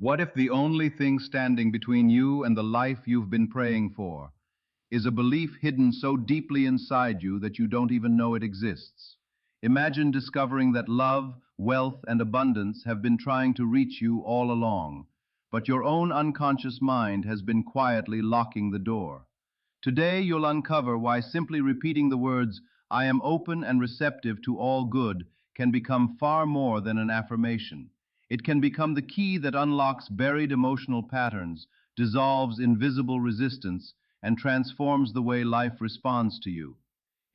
What if the only thing standing between you and the life you've been praying for is a belief hidden so deeply inside you that you don't even know it exists? Imagine discovering that love, wealth, and abundance have been trying to reach you all along, but your own unconscious mind has been quietly locking the door. Today you'll uncover why simply repeating the words, "I am open and receptive to all good," can become far more than an affirmation. It can become the key that unlocks buried emotional patterns, dissolves invisible resistance, and transforms the way life responds to you.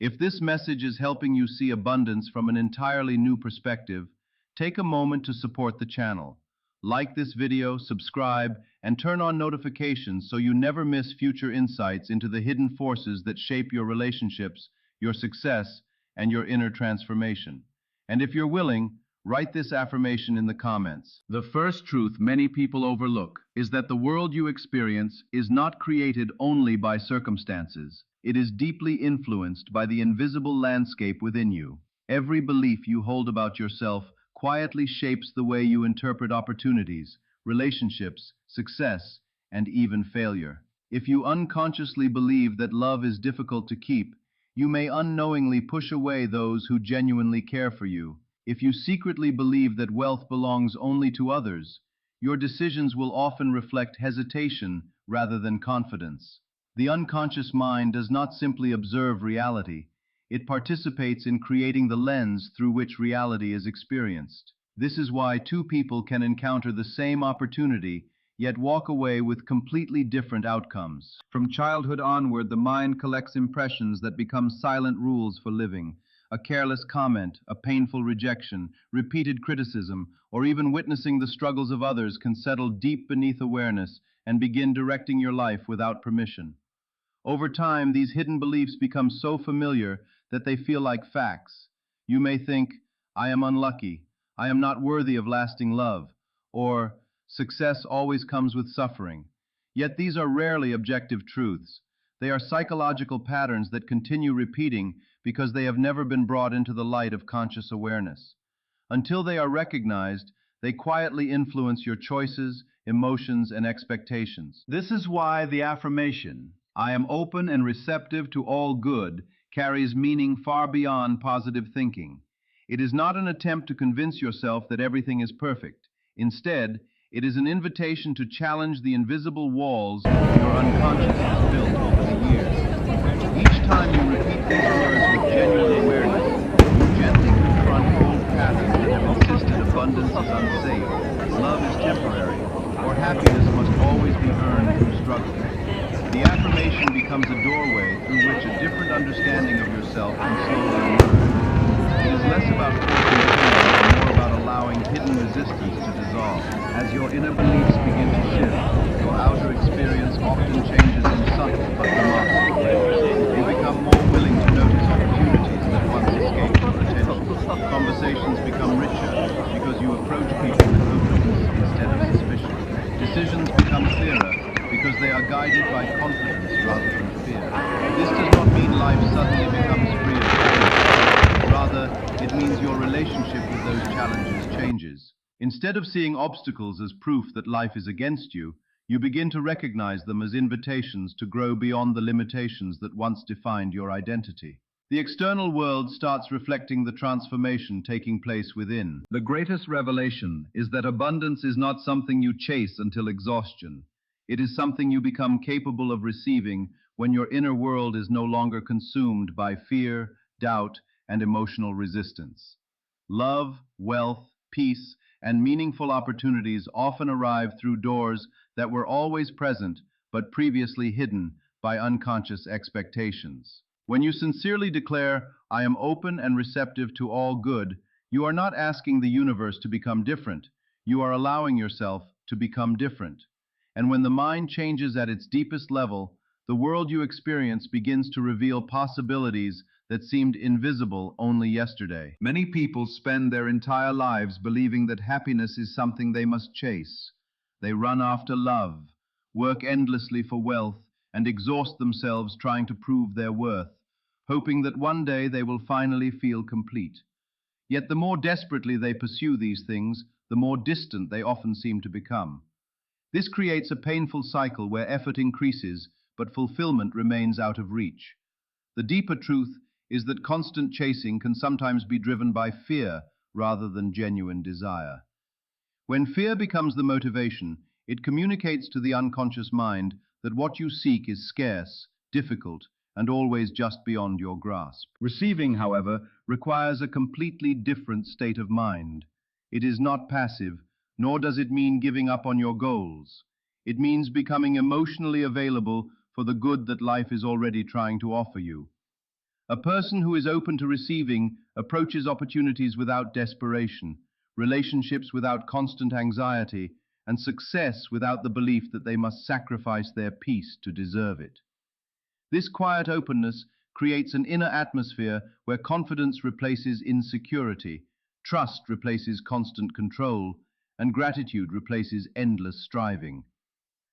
If this message is helping you see abundance from an entirely new perspective, take a moment to support the channel. Like this video, subscribe, and turn on notifications so you never miss future insights into the hidden forces that shape your relationships, your success, and your inner transformation. And if you're willing, write this affirmation in the comments. The first truth many people overlook is that the world you experience is not created only by circumstances. It is deeply influenced by the invisible landscape within you. Every belief you hold about yourself quietly shapes the way you interpret opportunities, relationships, success, and even failure. If you unconsciously believe that love is difficult to keep, you may unknowingly push away those who genuinely care for you. If you secretly believe that wealth belongs only to others, your decisions will often reflect hesitation rather than confidence. The unconscious mind does not simply observe reality, it participates in creating the lens through which reality is experienced. This is why two people can encounter the same opportunity, yet walk away with completely different outcomes. From childhood onward, the mind collects impressions that become silent rules for living. A careless comment, a painful rejection, repeated criticism, or even witnessing the struggles of others can settle deep beneath awareness and begin directing your life without permission. Over time, these hidden beliefs become so familiar that they feel like facts. You may think, "I am unlucky," "I am not worthy of lasting love," or "success always comes with suffering." Yet these are rarely objective truths. They are psychological patterns that continue repeating because they have never been brought into the light of conscious awareness. Until they are recognized, they quietly influence your choices, emotions, and expectations. This is why the affirmation, "I am open and receptive to all good," carries meaning far beyond positive thinking. It is not an attempt to convince yourself that everything is perfect. Instead, it is an invitation to challenge the invisible walls your unconscious has built over the years. Each time you repeat these words with genuine awareness, you gently confront old patterns that have insisted abundance is unsafe, love is temporary, or happiness must always be earned through struggle. The affirmation becomes a doorway through which a different understanding of yourself can slowly emerge. It is less about forcing change and more about allowing hidden resistance to dissolve. As your inner beliefs begin to shift, your outer experience often changes in subtle but remarkable ways. You become more willing to notice opportunities that once escaped your attention. Conversations become richer because you approach people with openness instead of suspicion. Decisions become clearer because they are guided by confidence rather than fear. This does not mean life suddenly becomes free of challenges. Rather, it means your relationship with those challenges changes. Instead of seeing obstacles as proof that life is against you, you begin to recognize them as invitations to grow beyond the limitations that once defined your identity. The external world starts reflecting the transformation taking place within. The greatest revelation is that abundance is not something you chase until exhaustion. It is something you become capable of receiving when your inner world is no longer consumed by fear, doubt, and emotional resistance. Love, wealth, peace, and meaningful opportunities often arrive through doors that were always present but previously hidden by unconscious expectations. When you sincerely declare, "I am open and receptive to all good," you are not asking the universe to become different. You are allowing yourself to become different. And when the mind changes at its deepest level, the world you experience begins to reveal possibilities that seemed invisible only yesterday. Many people spend their entire lives believing that happiness is something they must chase. They run after love, work endlessly for wealth, and exhaust themselves trying to prove their worth, hoping that one day they will finally feel complete. Yet the more desperately they pursue these things, the more distant they often seem to become. This creates a painful cycle where effort increases, but fulfillment remains out of reach. The deeper truth is that constant chasing can sometimes be driven by fear rather than genuine desire. When fear becomes the motivation, it communicates to the unconscious mind that what you seek is scarce, difficult, and always just beyond your grasp. Receiving, however, requires a completely different state of mind. It is not passive, nor does it mean giving up on your goals. It means becoming emotionally available for the good that life is already trying to offer you. A person who is open to receiving approaches opportunities without desperation, relationships without constant anxiety, and success without the belief that they must sacrifice their peace to deserve it. This quiet openness creates an inner atmosphere where confidence replaces insecurity, trust replaces constant control, and gratitude replaces endless striving.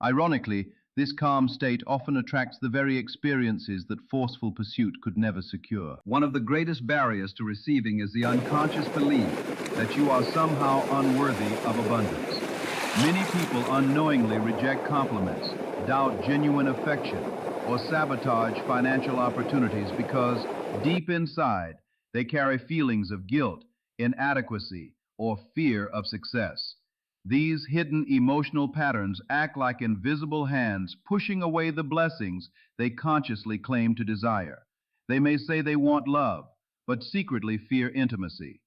Ironically, this calm state often attracts the very experiences that forceful pursuit could never secure. One of the greatest barriers to receiving is the unconscious belief that you are somehow unworthy of abundance. Many people unknowingly reject compliments, doubt genuine affection, or sabotage financial opportunities because deep inside they carry feelings of guilt, inadequacy, or fear of success. These hidden emotional patterns act like invisible hands pushing away the blessings they consciously claim to desire. They may say they want love, but secretly fear intimacy.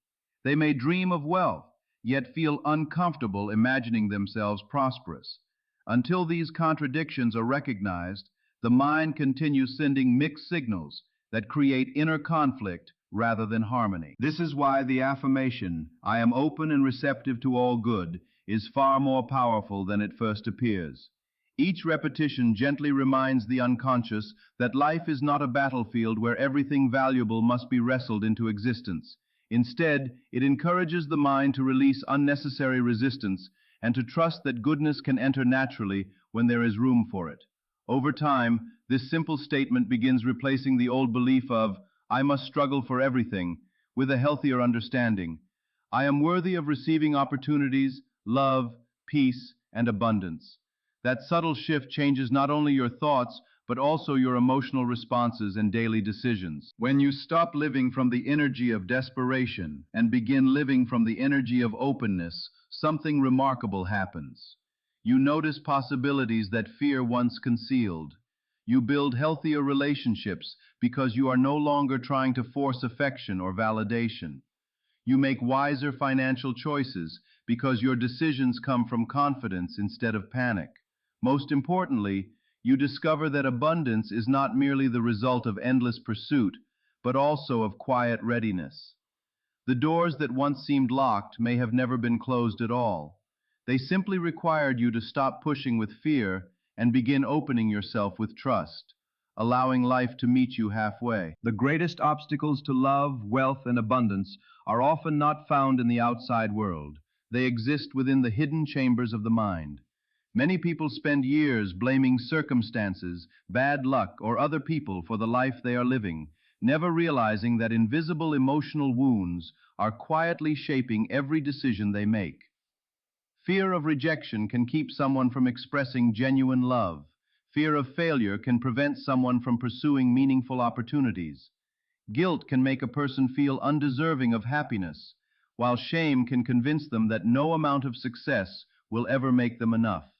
They may dream of wealth, yet feel uncomfortable imagining themselves prosperous. Until these contradictions are recognized, the mind continues sending mixed signals that create inner conflict rather than harmony. This is why the affirmation, "I am open and receptive to all good," is far more powerful than it first appears. Each repetition gently reminds the unconscious that life is not a battlefield where everything valuable must be wrestled into existence. Instead, it encourages the mind to release unnecessary resistance and to trust that goodness can enter naturally when there is room for it. Over time, this simple statement begins replacing the old belief of, "I must struggle for everything," with a healthier understanding. I am worthy of receiving opportunities, love, peace, and abundance. That subtle shift changes not only your thoughts, but also your emotional responses and daily decisions. When you stop living from the energy of desperation and begin living from the energy of openness, something remarkable happens. You notice possibilities that fear once concealed. You build healthier relationships because you are no longer trying to force affection or validation. You make wiser financial choices because your decisions come from confidence instead of panic. Most importantly, you discover that abundance is not merely the result of endless pursuit, but also of quiet readiness. The doors that once seemed locked may have never been closed at all. They simply required you to stop pushing with fear and begin opening yourself with trust, allowing life to meet you halfway. The greatest obstacles to love, wealth, and abundance are often not found in the outside world. They exist within the hidden chambers of the mind. Many people spend years blaming circumstances, bad luck, or other people for the life they are living, never realizing that invisible emotional wounds are quietly shaping every decision they make. Fear of rejection can keep someone from expressing genuine love. Fear of failure can prevent someone from pursuing meaningful opportunities. Guilt can make a person feel undeserving of happiness, while shame can convince them that no amount of success will ever make them enough.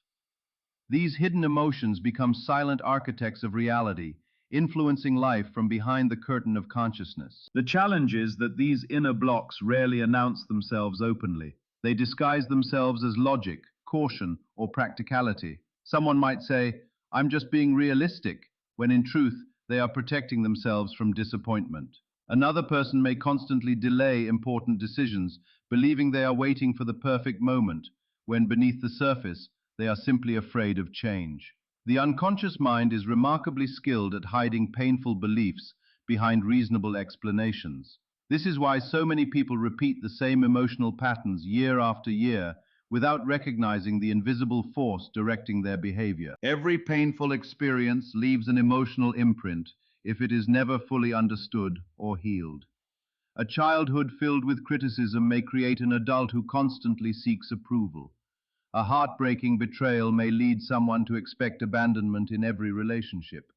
These hidden emotions become silent architects of reality, influencing life from behind the curtain of consciousness. The challenge is that these inner blocks rarely announce themselves openly. They disguise themselves as logic, caution, or practicality. Someone might say, "I'm just being realistic," when in truth, they are protecting themselves from disappointment. Another person may constantly delay important decisions, believing they are waiting for the perfect moment, when beneath the surface, they are simply afraid of change. The unconscious mind is remarkably skilled at hiding painful beliefs behind reasonable explanations. This is why so many people repeat the same emotional patterns year after year without recognizing the invisible force directing their behavior. Every painful experience leaves an emotional imprint if it is never fully understood or healed. A childhood filled with criticism may create an adult who constantly seeks approval. A heartbreaking betrayal may lead someone to expect abandonment in every relationship.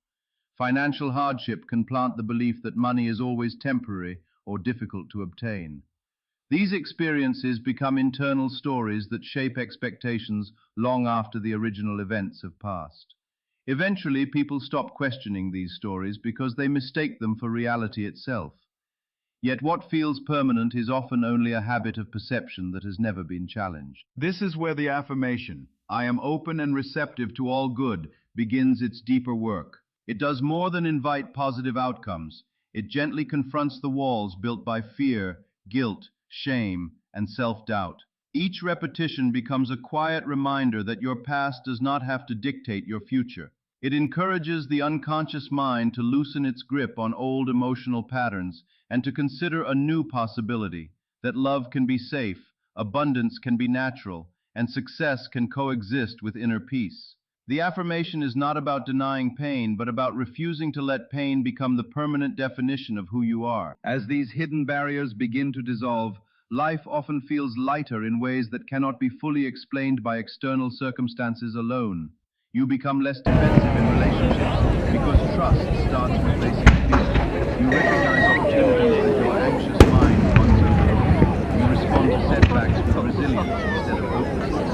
Financial hardship can plant the belief that money is always temporary or difficult to obtain. These experiences become internal stories that shape expectations long after the original events have passed. Eventually, people stop questioning these stories because they mistake them for reality itself. Yet what feels permanent is often only a habit of perception that has never been challenged. This is where the affirmation, "I am open and receptive to all good," begins its deeper work. It does more than invite positive outcomes. It gently confronts the walls built by fear, guilt, shame, and self-doubt. Each repetition becomes a quiet reminder that your past does not have to dictate your future. It encourages the unconscious mind to loosen its grip on old emotional patterns and to consider a new possibility, that love can be safe, abundance can be natural, and success can coexist with inner peace. The affirmation is not about denying pain, but about refusing to let pain become the permanent definition of who you are. As these hidden barriers begin to dissolve, life often feels lighter in ways that cannot be fully explained by external circumstances alone. You become less defensive in relationships because trust starts replacing fear. You recognize opportunities that your anxious mind once overlooked. You respond to setbacks with resilience instead of hopelessness,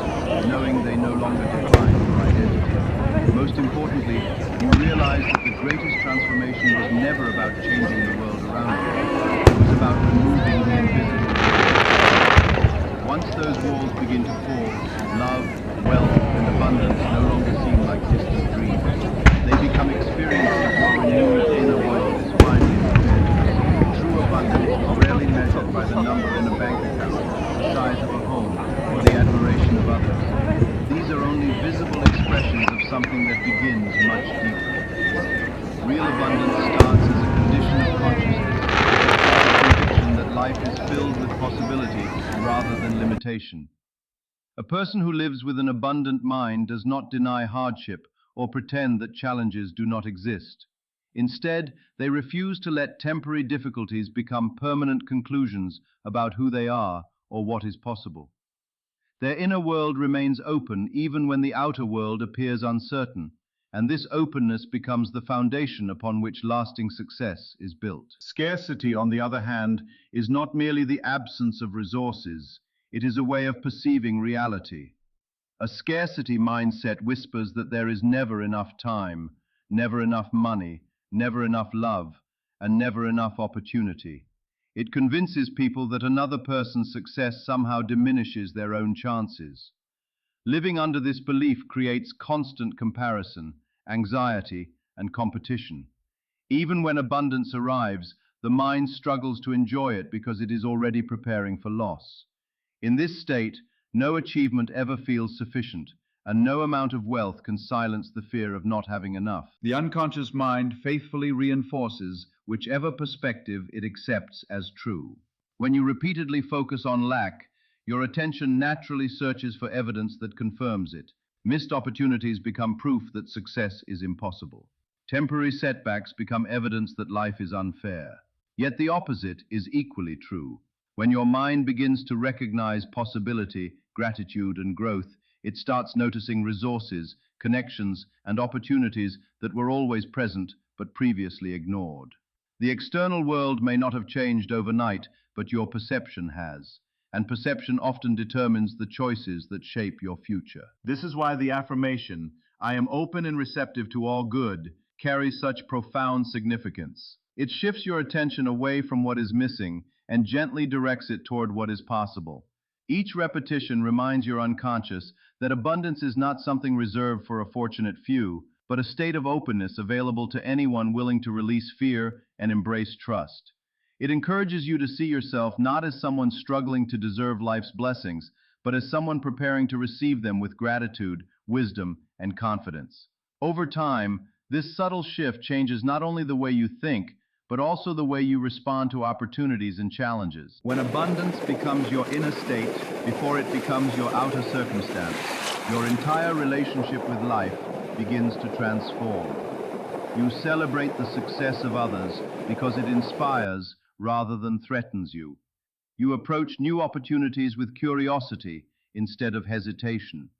knowing they no longer define your identity. Most importantly, you realize that the greatest transformation was never about changing the world around you. It was about removing the invisible walls. Once those walls begin to fall, love, wealth, and abundance no longer seem like distant dreams. They become experiences your renewed inner world is finally prepared to receive. True abundance is rarely measured by the number in a bank account, the size of a home, or the admiration of others. These are only visible expressions of something that begins much deeper. Real abundance starts as a condition of consciousness, a conviction that life is filled with possibility rather than limitation. A person who lives with an abundant mind does not deny hardship or pretend that challenges do not exist. Instead, they refuse to let temporary difficulties become permanent conclusions about who they are or what is possible. Their inner world remains open even when the outer world appears uncertain, and this openness becomes the foundation upon which lasting success is built. Scarcity, on the other hand, is not merely the absence of resources, it is a way of perceiving reality. A scarcity mindset whispers that there is never enough time, never enough money, never enough love, and never enough opportunity. It convinces people that another person's success somehow diminishes their own chances. Living under this belief creates constant comparison, anxiety, and competition. Even when abundance arrives, the mind struggles to enjoy it because it is already preparing for loss. In this state, no achievement ever feels sufficient, and no amount of wealth can silence the fear of not having enough. The unconscious mind faithfully reinforces whichever perspective it accepts as true. When you repeatedly focus on lack, your attention naturally searches for evidence that confirms it. Missed opportunities become proof that success is impossible. Temporary setbacks become evidence that life is unfair. Yet the opposite is equally true. When your mind begins to recognize possibility, gratitude, and growth, it starts noticing resources, connections, and opportunities that were always present but previously ignored. The external world may not have changed overnight, but your perception has, and perception often determines the choices that shape your future. This is why the affirmation, "I am open and receptive to all good," carries such profound significance. It shifts your attention away from what is missing and gently directs it toward what is possible. Each repetition reminds your unconscious that abundance is not something reserved for a fortunate few, but a state of openness available to anyone willing to release fear and embrace trust. It encourages you to see yourself not as someone struggling to deserve life's blessings, but as someone preparing to receive them with gratitude, wisdom, and confidence. Over time, this subtle shift changes not only the way you think, but also the way you respond to opportunities and challenges. When abundance becomes your inner state before it becomes your outer circumstance, your entire relationship with life begins to transform. You celebrate the success of others because it inspires rather than threatens you. You approach new opportunities with curiosity, instead of hesitation.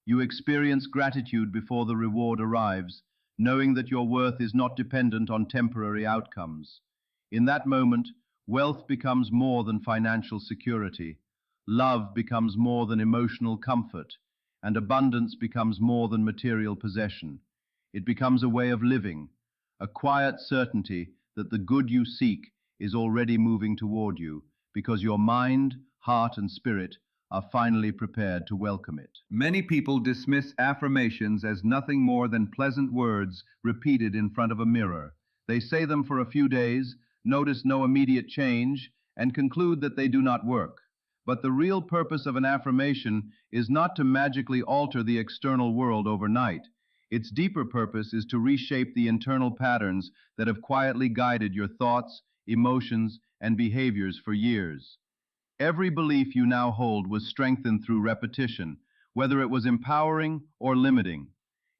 You experience gratitude before the reward arrives, knowing that your worth is not dependent on temporary outcomes. In that moment, wealth becomes more than financial security, love becomes more than emotional comfort, and abundance becomes more than material possession. It becomes a way of living, a quiet certainty that the good you seek is already moving toward you, because your mind, heart, and spirit are finally prepared to welcome it. Many people dismiss affirmations as nothing more than pleasant words repeated in front of a mirror. They say them for a few days, notice no immediate change, and conclude that they do not work. But the real purpose of an affirmation is not to magically alter the external world overnight. Its deeper purpose is to reshape the internal patterns that have quietly guided your thoughts, emotions, and behaviors for years. Every belief you now hold was strengthened through repetition, whether it was empowering or limiting.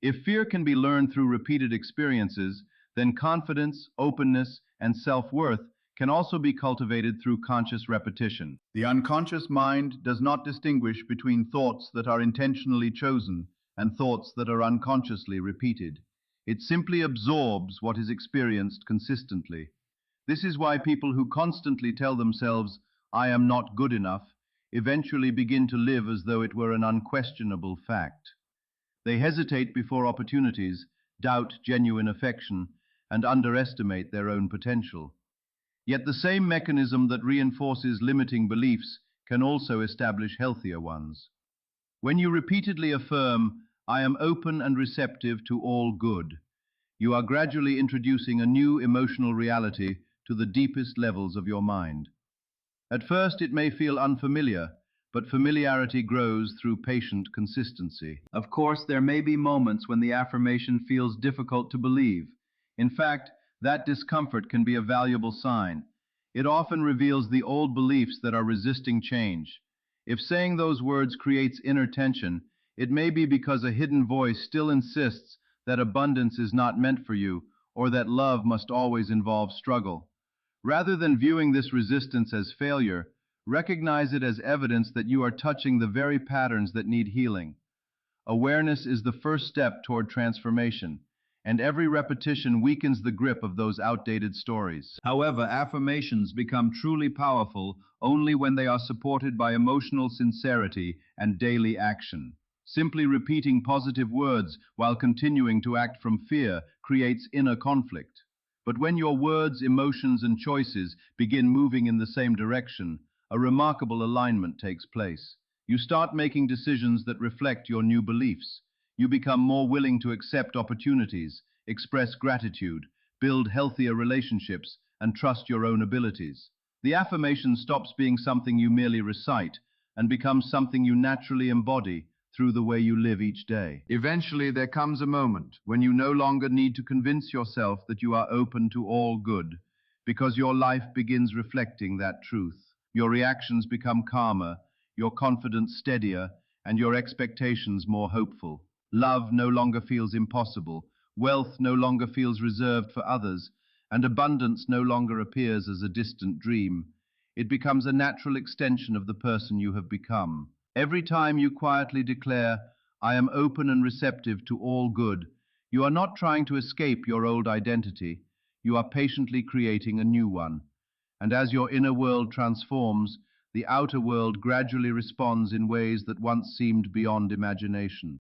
If fear can be learned through repeated experiences, then confidence, openness, and self-worth can also be cultivated through conscious repetition. The unconscious mind does not distinguish between thoughts that are intentionally chosen and thoughts that are unconsciously repeated. It simply absorbs what is experienced consistently. This is why people who constantly tell themselves, "I am not good enough," eventually begin to live as though it were an unquestionable fact. They hesitate before opportunities, doubt genuine affection, and underestimate their own potential. Yet the same mechanism that reinforces limiting beliefs can also establish healthier ones. When you repeatedly affirm, "I am open and receptive to all good," you are gradually introducing a new emotional reality to the deepest levels of your mind. At first, it may feel unfamiliar, but familiarity grows through patient consistency. Of course, there may be moments when the affirmation feels difficult to believe. In fact, that discomfort can be a valuable sign. It often reveals the old beliefs that are resisting change. If saying those words creates inner tension, it may be because a hidden voice still insists that abundance is not meant for you, or that love must always involve struggle. Rather than viewing this resistance as failure, recognize it as evidence that you are touching the very patterns that need healing. Awareness is the first step toward transformation, and every repetition weakens the grip of those outdated stories. However, affirmations become truly powerful only when they are supported by emotional sincerity and daily action. Simply repeating positive words while continuing to act from fear creates inner conflict. But when your words, emotions, and choices begin moving in the same direction, a remarkable alignment takes place. You start making decisions that reflect your new beliefs. You become more willing to accept opportunities, express gratitude, build healthier relationships, and trust your own abilities. The affirmation stops being something you merely recite and becomes something you naturally embody through the way you live each day. Eventually, there comes a moment when you no longer need to convince yourself that you are open to all good, because your life begins reflecting that truth. Your reactions become calmer, your confidence steadier, and your expectations more hopeful. Love no longer feels impossible, wealth no longer feels reserved for others, and abundance no longer appears as a distant dream. It becomes a natural extension of the person you have become. Every time you quietly declare, "I am open and receptive to all good," you are not trying to escape your old identity, you are patiently creating a new one. And as your inner world transforms, the outer world gradually responds in ways that once seemed beyond imagination.